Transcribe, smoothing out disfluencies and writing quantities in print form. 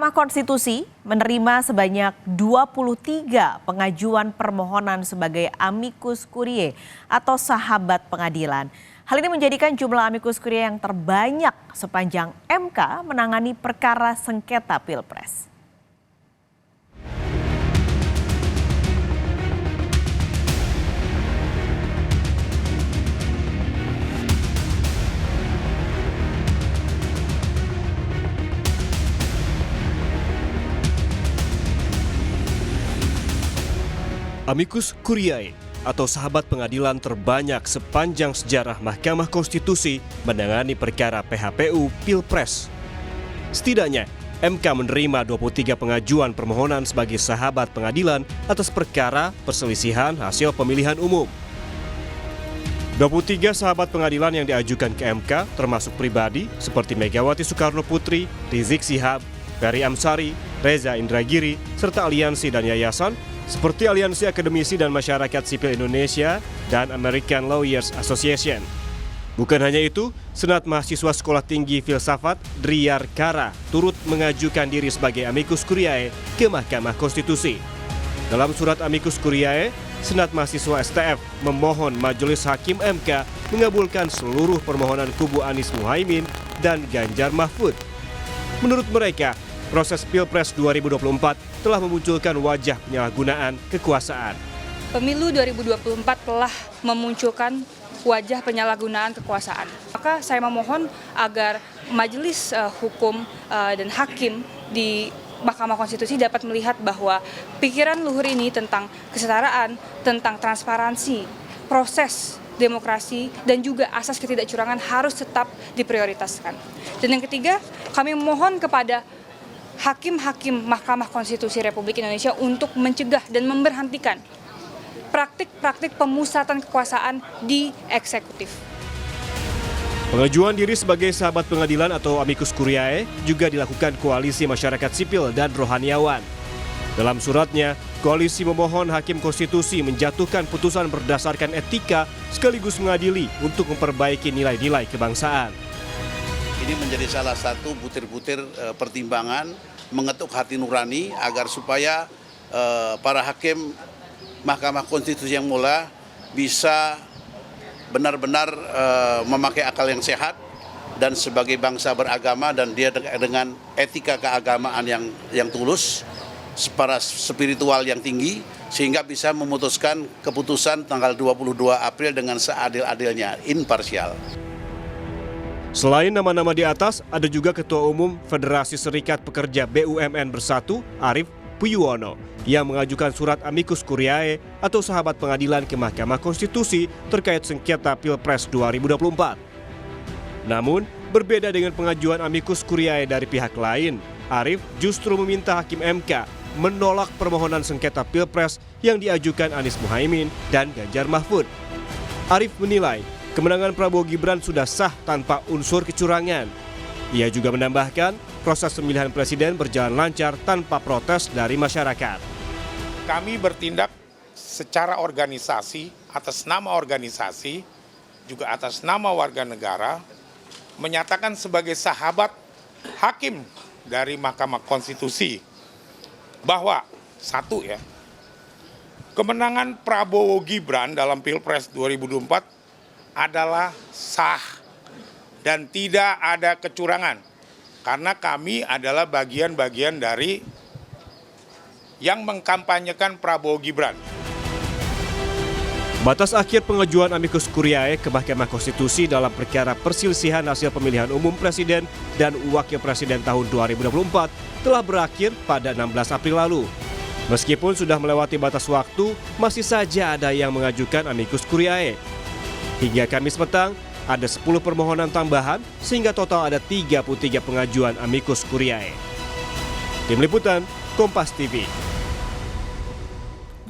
Mahkamah Konstitusi menerima sebanyak 23 pengajuan permohonan sebagai amicus curiae atau sahabat pengadilan. Hal ini menjadikan jumlah amicus curiae yang terbanyak sepanjang MK menangani perkara sengketa Pilpres. Amicus curiae atau sahabat pengadilan terbanyak sepanjang sejarah Mahkamah Konstitusi menangani perkara PHPU Pilpres. Setidaknya, MK menerima 23 pengajuan permohonan sebagai sahabat pengadilan atas perkara perselisihan hasil pemilihan umum. 23 sahabat pengadilan yang diajukan ke MK termasuk pribadi seperti Megawati Soekarno Putri, Rizik Syihab, Ferry Amsari, Reza Indragiri, serta aliansi dan yayasan seperti Aliansi Akademisi dan Masyarakat Sipil Indonesia dan American Lawyers Association. Bukan hanya itu, Senat Mahasiswa Sekolah Tinggi Filsafat Driyar Kara turut mengajukan diri sebagai amicus curiae ke Mahkamah Konstitusi. Dalam surat amicus curiae, Senat Mahasiswa STF memohon Majelis Hakim MK mengabulkan seluruh permohonan kubu Anies Muhaimin dan Ganjar Mahfud. Menurut mereka, proses Pilpres 2024 telah memunculkan wajah penyalahgunaan kekuasaan. Pemilu 2024 telah memunculkan wajah penyalahgunaan kekuasaan. Maka saya memohon agar Majelis Hukum dan Hakim di Mahkamah Konstitusi dapat melihat bahwa pikiran luhur ini tentang kesetaraan, tentang transparansi, proses demokrasi, dan juga asas ketidakcurangan harus tetap diprioritaskan. Dan yang ketiga, kami memohon kepada hakim-hakim Mahkamah Konstitusi Republik Indonesia untuk mencegah dan memberhentikan praktik-praktik pemusatan kekuasaan di eksekutif. Pengajuan diri sebagai sahabat pengadilan atau amicus curiae juga dilakukan Koalisi Masyarakat Sipil dan Rohaniawan. Dalam suratnya, koalisi memohon Hakim Konstitusi menjatuhkan putusan berdasarkan etika sekaligus mengadili untuk memperbaiki nilai-nilai kebangsaan. Ini menjadi salah satu butir-butir pertimbangan mengetuk hati nurani agar supaya para hakim Mahkamah Konstitusi yang mulia bisa benar-benar memakai akal yang sehat dan sebagai bangsa beragama dan dia dengan etika keagamaan yang tulus, para spiritual yang tinggi sehingga bisa memutuskan keputusan tanggal 22 April dengan seadil-adilnya, imparsial. Selain nama-nama di atas, ada juga Ketua Umum Federasi Serikat Pekerja BUMN Bersatu, Arief Puyono, yang mengajukan surat amicus curiae atau sahabat pengadilan ke Mahkamah Konstitusi terkait sengketa Pilpres 2024. Namun, berbeda dengan pengajuan amicus curiae dari pihak lain, Arief justru meminta Hakim MK menolak permohonan sengketa Pilpres yang diajukan Anies Muhaimin dan Ganjar Mahfud. Arief menilai kemenangan Prabowo Gibran sudah sah tanpa unsur kecurangan. Ia juga menambahkan proses pemilihan presiden berjalan lancar tanpa protes dari masyarakat. Kami bertindak secara organisasi, atas nama organisasi, juga atas nama warga negara, menyatakan sebagai sahabat hakim dari Mahkamah Konstitusi bahwa satu ya, kemenangan Prabowo Gibran dalam Pilpres 2024 adalah sah dan tidak ada kecurangan karena kami adalah bagian-bagian dari yang mengkampanyekan Prabowo Gibran. Batas akhir pengajuan amicus curiae ke Mahkamah Konstitusi dalam perkara perselisihan hasil pemilihan umum presiden dan wakil presiden tahun 2024 telah berakhir pada 16 April lalu. Meskipun sudah melewati batas waktu, masih saja ada yang mengajukan amicus curiae. Hingga Kamis petang, ada 10 permohonan tambahan sehingga total ada 33 pengajuan amicus curiae. Tim Liputan, Kompas TV.